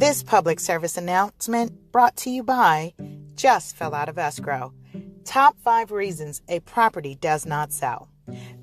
This public service announcement brought to you by Just Fell Out of Escrow. Top 5 reasons a property does not sell.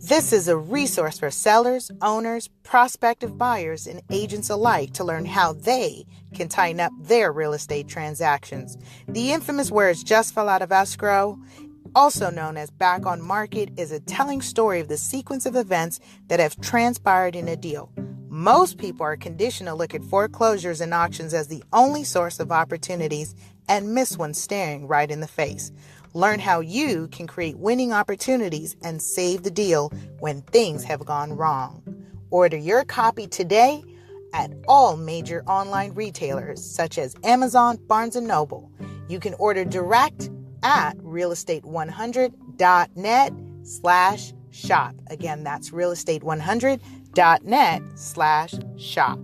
This is a resource for sellers, owners, prospective buyers, and agents alike to learn how they can tighten up their real estate transactions. The infamous words just fell out of escrow, also known as back on market, is a telling story of the sequence of events that have transpired in a deal. Most people are conditioned to look at foreclosures and auctions as the only source of opportunities and miss one staring right in the face. Learn how you can create winning opportunities and save the deal when things have gone wrong. Order your copy today at all major online retailers such as Amazon, Barnes & Noble. You can order direct at realestate100.net/shop. Again, that's realestate100.net/shop.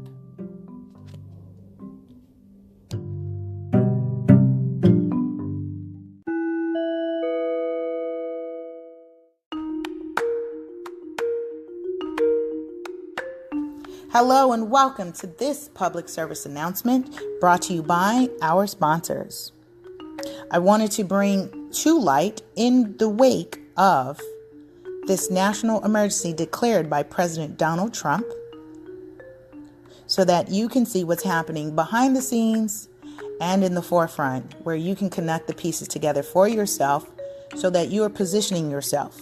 Hello and welcome to this public service announcement brought to you by our sponsors. I wanted to bring to light in the wake of this national emergency declared by President Donald Trump so that you can see what's happening behind the scenes and in the forefront, where you can connect the pieces together for yourself so that you are positioning yourself.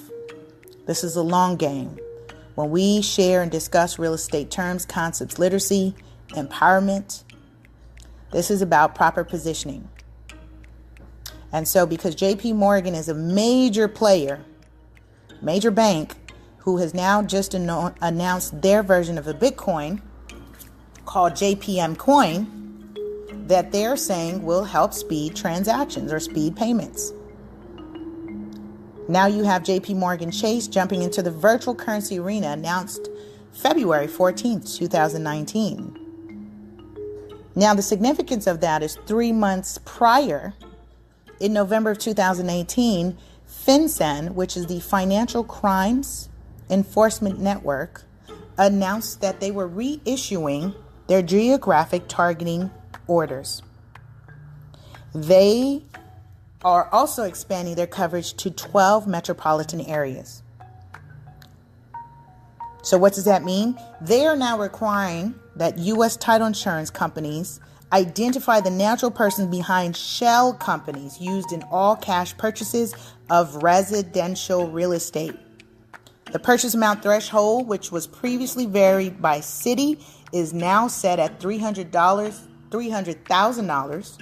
This is a long game. When we share and discuss real estate terms, concepts, literacy, empowerment, this is about proper positioning. And so because JP Morgan is a major player, major bank, who has now just announced their version of a Bitcoin called JPM Coin that they're saying will help speed transactions or speed payments. Now you have JP Chase jumping into the virtual currency arena, announced February 14th, 2019. Now the significance of that is 3 months prior, in November of 2018, FinCEN, which is the Financial Crimes Enforcement Network, announced that they were reissuing their Geographic Targeting Orders. They are also expanding their coverage to 12 metropolitan areas. So what does that mean? They are now requiring that U.S. title insurance companies identify the natural persons behind shell companies used in all cash purchases of residential real estate. The purchase amount threshold, which was previously varied by city, is now set at $300,000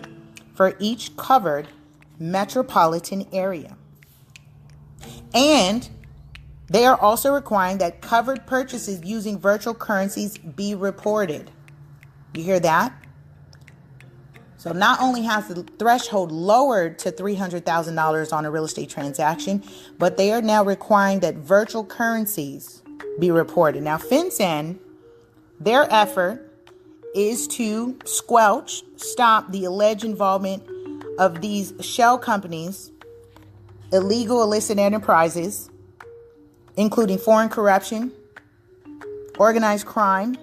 for each covered metropolitan area. And they are also requiring that covered purchases using virtual currencies be reported. You hear that? So not only has the threshold lowered to $300,000 on a real estate transaction, but they are now requiring that virtual currencies be reported. Now, FinCEN, their effort is to stop the alleged involvement of these shell companies, illegal illicit enterprises, including foreign corruption, organized crime,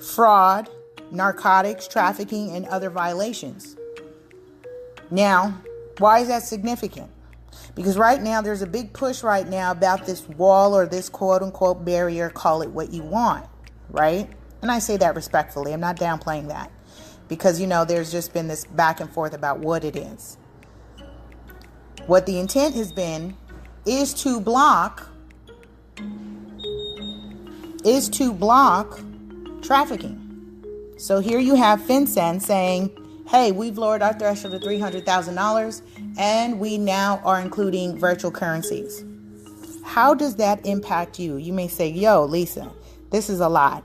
fraud, narcotics, trafficking, and other violations. Now, why is that significant? Because right now there's a big push right now about this wall or this quote unquote barrier, call it what you want, right? And I say that respectfully. I'm not downplaying that. Because, there's just been this back and forth about what it is. What the intent has been is to block trafficking. So here you have FinCEN saying, hey, we've lowered our threshold to $300,000 and we now are including virtual currencies. How does that impact you? You may say, yo, Lisa, this is a lot.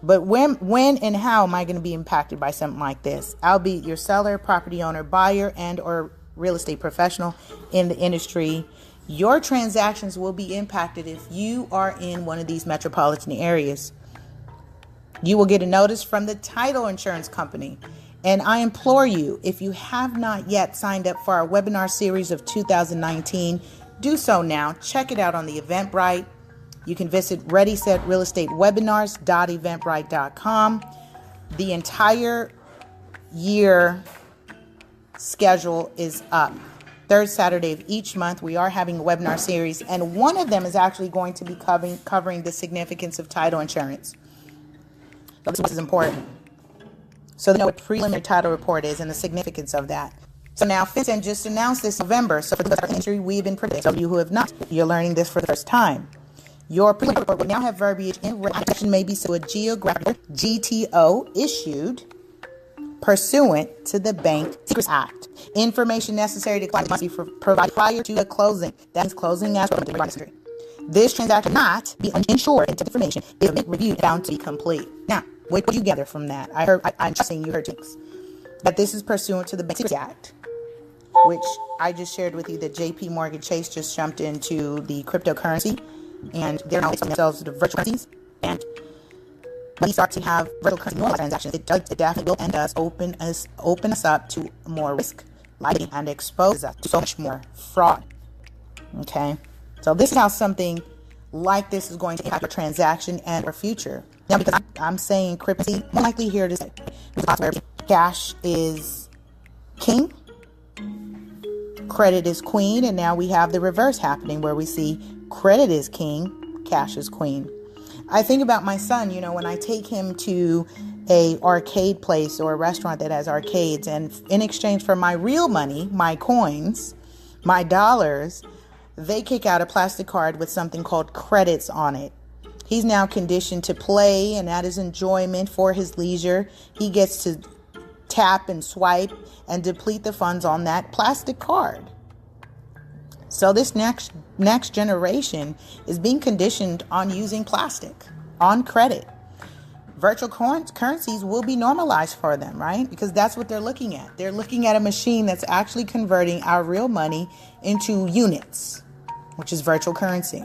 But when and how am I going to be impacted by something like this? I'll be your seller, property owner, buyer, and or real estate professional in the industry. Your transactions will be impacted if you are in one of these metropolitan areas. You will get a notice from the title insurance company. And I implore you, if you have not yet signed up for our webinar series of 2019, do so now. Check it out on the Eventbrite. You can visit ReadySetRealEstateWebinars.eventbrite.com. The entire year schedule is up. Third Saturday of each month, we are having a webinar series, and one of them is actually going to be covering the significance of title insurance. So this is important. So they know what preliminary title report is and the significance of that. So now FinCEN just announced this November. So for the industry, we've been predicting. So you who have not, you're learning this for the first time. Your preliminary report will now have verbiage in relation maybe to a geographic GTO issued pursuant to the Bank Secrecy Act. Information necessary to client must be provided prior to the closing. That is closing as well. This transaction not be insured into information is reviewed and found to be complete. Now, what did you gather from that? I'm trusting you heard things. That this is pursuant to the Bank Secrecy Act, which I just shared with you that JPM Chase just jumped into the cryptocurrency, and they're now exposing themselves to the virtual currencies. And when we start to have virtual currency normalized transactions, it definitely will end us open us up to more risk, liability, and expose us to so much more fraud. Okay, so this is how something like this is going to impact your transaction and your future. Now, because I'm saying cryptocurrency, more likely here to say, cash is king, credit is queen, and now we have the reverse happening where we see credit is king, cash is queen. I think about my son, when I take him to a arcade place or a restaurant that has arcades, and in exchange for my real money, my coins, my dollars, they kick out a plastic card with something called credits on it. He's now conditioned to play, and that is enjoyment for his leisure. He gets to tap and swipe and deplete the funds on that plastic card. So this next generation is being conditioned on using plastic, on credit. Virtual currencies will be normalized for them, right? Because that's what they're looking at. They're looking at a machine that's actually converting our real money into units, which is virtual currency.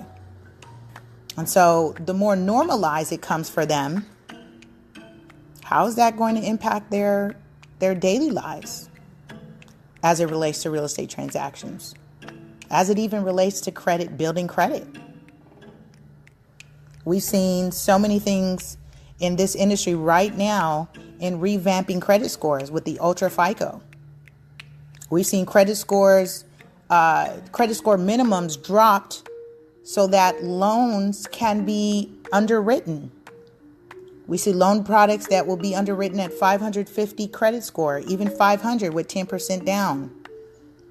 And so the more normalized it comes for them, how is that going to impact their daily lives as it relates to real estate transactions? As it even relates to credit, building credit. We've seen so many things in this industry right now in revamping credit scores with the Ultra FICO. We've seen credit score minimums dropped so that loans can be underwritten. We see loan products that will be underwritten at 550 credit score, even 500 with 10% down.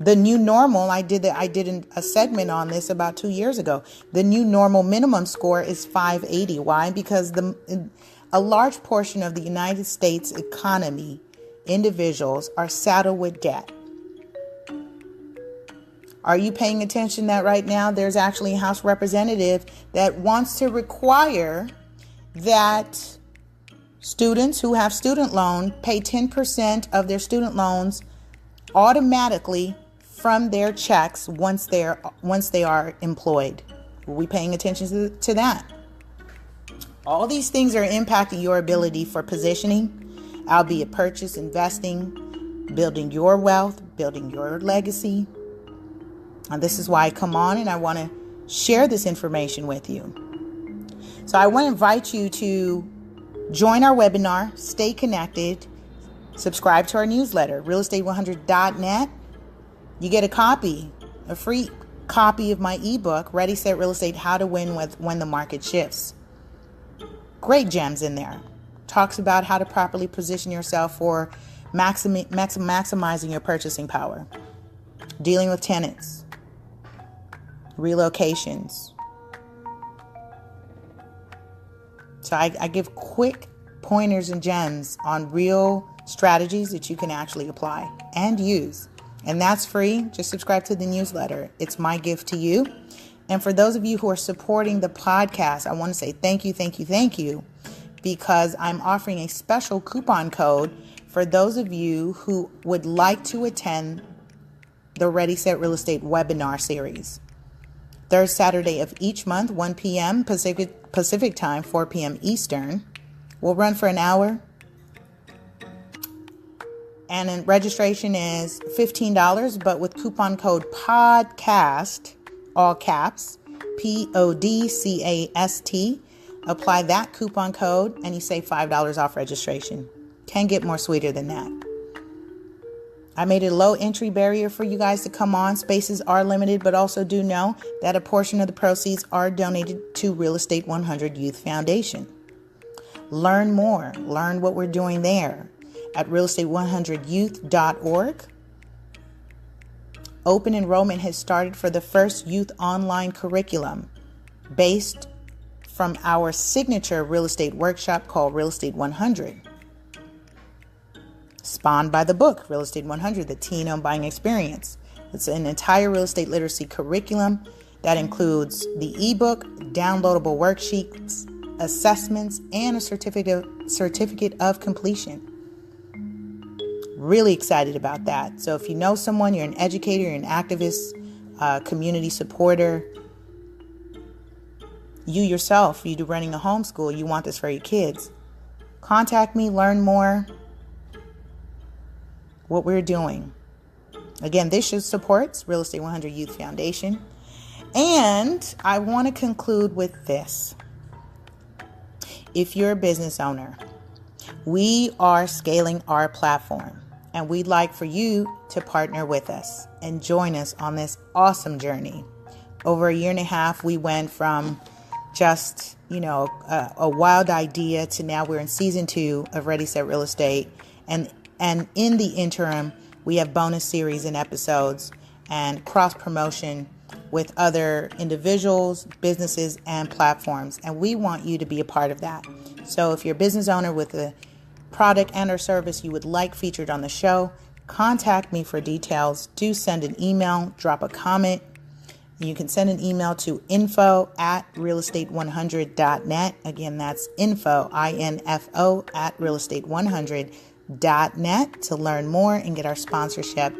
The new normal, I did a segment on this about 2 years ago. The new normal minimum score is 580. Why? Because a large portion of the United States economy, individuals, are saddled with debt. Are you paying attention that right now there's actually a House representative that wants to require that students who have student loan pay 10% of their student loans automatically from their checks once they are employed? Are we paying attention to that? All these things are impacting your ability for positioning, albeit purchase, investing, building your wealth, building your legacy. And this is why I come on and I want to share this information with you. So I want to invite you to join our webinar, stay connected, subscribe to our newsletter, realestate100.net. You get a free copy of my ebook, Ready, Set, Real Estate, How to Win When the Market Shifts. Great gems in there. Talks about how to properly position yourself for maximizing your purchasing power, dealing with tenants, relocations. So I give quick pointers and gems on real strategies that you can actually apply and use. And that's free. Just subscribe to the newsletter. It's my gift to you. And for those of you who are supporting the podcast, I want to say thank you, because I'm offering a special coupon code for those of you who would like to attend the Ready, Set, Real Estate webinar series. Third Saturday of each month, 1 p.m. Pacific time, 4 p.m. Eastern. We'll run for an hour. And then registration is $15, but with coupon code PODCAST, all caps, PODCAST, apply that coupon code and you save $5 off registration. Can't get more sweeter than that. I made a low entry barrier for you guys to come on. Spaces are limited, but also do know that a portion of the proceeds are donated to Real Estate 100 Youth Foundation. Learn more. Learn what we're doing there at realestate100youth.org. Open enrollment has started for the first youth online curriculum based from our signature real estate workshop called Real Estate 100. Spawned by the book, Real Estate 100, the Teen Home Buying Experience. It's an entire real estate literacy curriculum that includes the ebook, downloadable worksheets, assessments, and a certificate of completion. Really excited about that. So if you know someone, you're an educator, you're an activist, community supporter, you yourself, you do running a homeschool, you want this for your kids, contact me, learn more what we're doing. Again, this show supports Real Estate 100 Youth Foundation. And I want to conclude with this. If you're a business owner, we are scaling our platform, and we'd like for you to partner with us and join us on this awesome journey. Over a year and a half, we went from just, a wild idea to now we're in season 2 of Ready, Set, Real Estate. And in the interim, we have bonus series and episodes and cross promotion with other individuals, businesses, and platforms. And we want you to be a part of that. So if you're a business owner with a product and or service you would like featured on the show, contact me for details. Do send an email, drop a comment. You can send an email to info@realestate100.net. Again, that's info, INFO, @realestate100.net to learn more and get our sponsorship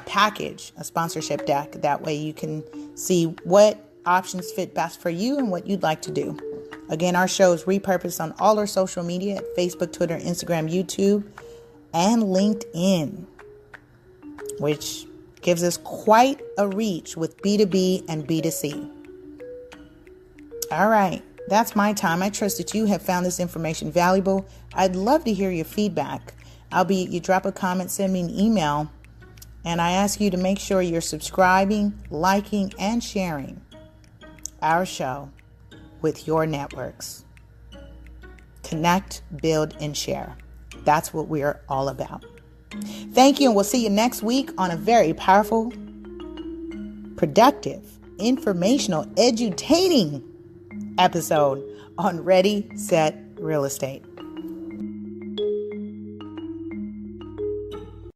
package, a sponsorship deck. That way you can see what options fit best for you and what you'd like to do. Again, our show is repurposed on all our social media at Facebook, Twitter, Instagram, YouTube, and LinkedIn, which gives us quite a reach with B2B and B2C. All right, that's my time. I trust that you have found this information valuable. I'd love to hear your feedback. You drop a comment, send me an email, and I ask you to make sure you're subscribing, liking, and sharing our show with your networks. Connect, build, and share. That's what we're all about. Thank you, and we'll see you next week on a very powerful, productive, informational, edutaining episode on Ready, Set, Real Estate.